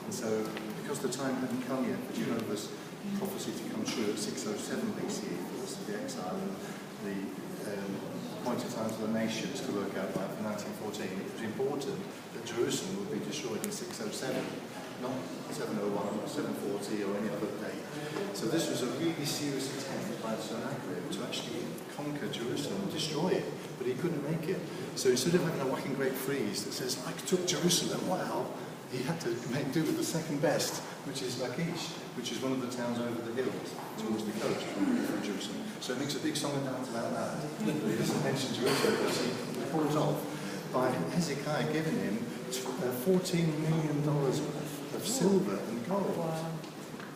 And so, because the time hadn't come yet, but you know this prophecy to come true at 607 BCE for the exile and the appointed time for the nations to work out by 1914, it was important that Jerusalem would be destroyed in 607, not 701 or 740 or any other date. So this was a really serious attempt by Sennacherib to actually conquer Jerusalem and destroy it, but he couldn't make it. So instead of having a whacking great freeze that says, I took Jerusalem, wow, he had to make do with the second best, which is Lachish, which is one of the towns over the hills towards the coast from Jerusalem. So he makes a big song and dance about that. But he doesn't mention Jerusalem because he pulls off by Hezekiah giving him $14 million worth of silver and gold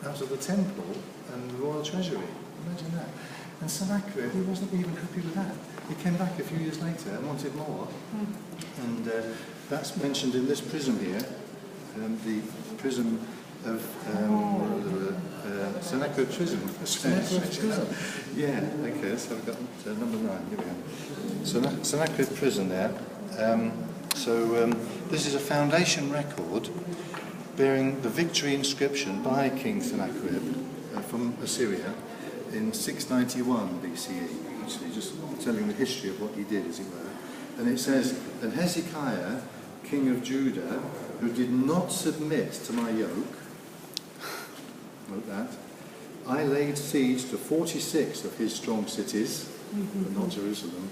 out of the temple and the royal treasury. Imagine that. And Sennacherib, he wasn't even happy with that. He came back a few years later and wanted more. And that's mentioned in this prism here. The prism of Sennacherib prism. Yeah, okay, so we've got number 9, here we go. Sennacherib prison there. This is a foundation record bearing the victory inscription by King Sennacherib from Assyria in 691 BCE, actually just telling the history of what he did, as it were. And it says, and Hezekiah, king of Judah, who did not submit to my yoke, note that, I laid siege to 46 of his strong cities, but not Jerusalem,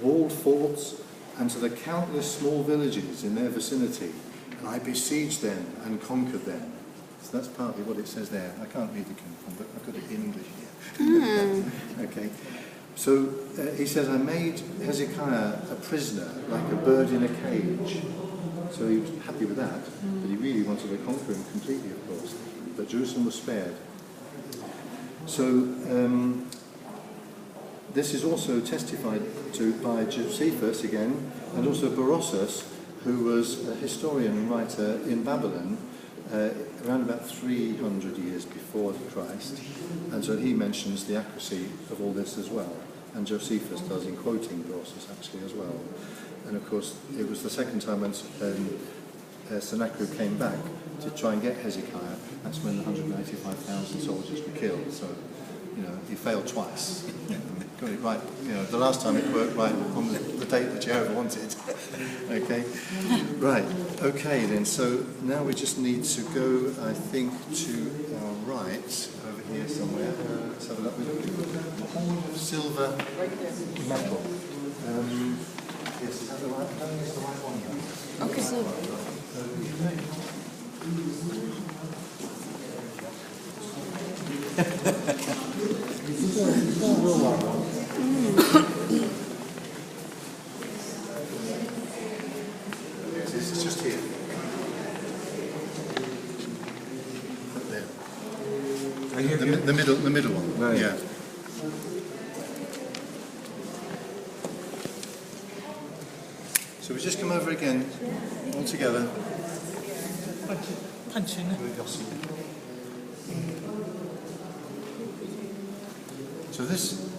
walled forts, and to the countless small villages in their vicinity, and I besieged them and conquered them. So that's partly what it says there. I can't read the King, but I've got it in English here. Okay. So he says, I made Hezekiah a prisoner, like a bird in a cage. So he was happy with that, but he really wanted to conquer him completely, of course. But Jerusalem was spared. So this is also testified to by Josephus again, and also Berossus, who was a historian and writer in Babylon around about 300 years before Christ. And so he mentions the accuracy of all this as well. And Josephus does in quoting Berossus actually as well. And of course, it was the second time when Sennacherib came back to try and get Hezekiah. That's when 185,000 soldiers were killed. So, you know, he failed twice. Got it right. You know, the last time it worked right on the date that Jehovah wanted. Okay. Right. Okay then. So now we just need to go, I think, to our right over here somewhere. Let's have a look. Silver metal. Yes, is that the right? I don't think it's the right one. Okay. So. It's just here. There. The middle one. Right. Yeah. So we just come over again, all together. Punch in. So this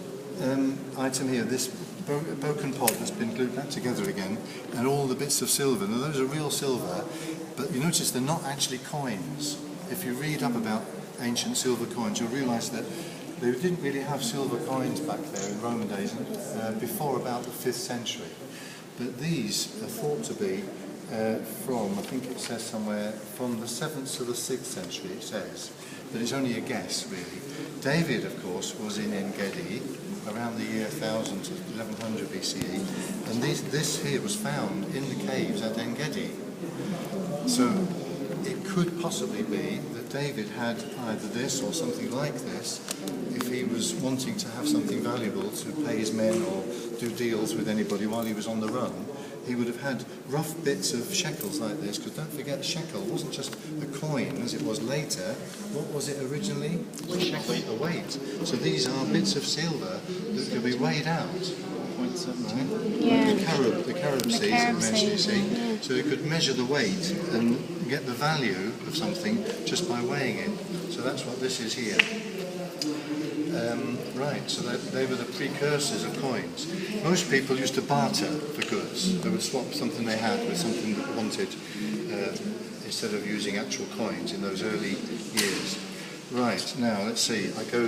item here, this broken pot that's been glued back together again, and all the bits of silver. Now those are real silver, but you notice they're not actually coins. If you read up about ancient silver coins, you'll realise that they didn't really have silver coins back there in Roman days before about the 5th century. But these are thought to be from, I think it says somewhere, from the 7th to the 6th century, it says. But it's only a guess, really. David, of course, was in En-Gedi around the year 1000 to 1100 BCE, and this here was found in the caves at En-Gedi. So it could possibly be that David had either this or something like this if he was wanting to have something valuable to pay his men or do deals with anybody while he was on the run. He would have had rough bits of shekels like this, because don't forget, shekel wasn't just a coin as it was later. What was it originally? A shekel, a weight. So these are bits of silver that could be weighed out. Right? Yeah. The carob seeds that mentioned, you see. So they could measure the weight and get the value of something just by weighing it. So that's what this is here. Right, so they were the precursors of coins. Most people used to barter for goods. They would swap something they had with something that wanted. instead of using actual coins in those early years. Right, now let's see, I go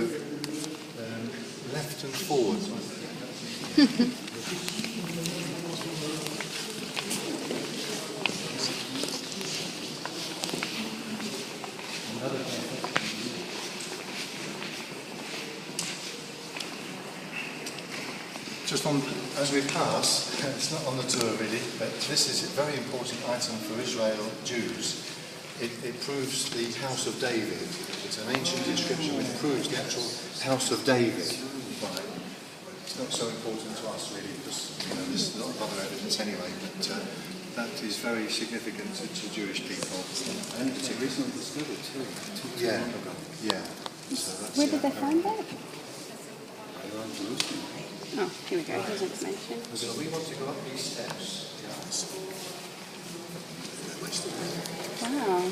left and forward. Just on, as we pass, it's not on the tour really, but this is a very important item for Israel Jews. It proves the house of David. It's an ancient inscription which proves the actual house of David. Right. It's not so important to us really, because there's a lot of other evidence anyway, but that is very significant to Jewish people. And it's recently discovered too. Yeah, yeah. So that's, where did they find that? Around Jerusalem. Oh, here we go, here's information. So we want to go up these steps. Wow.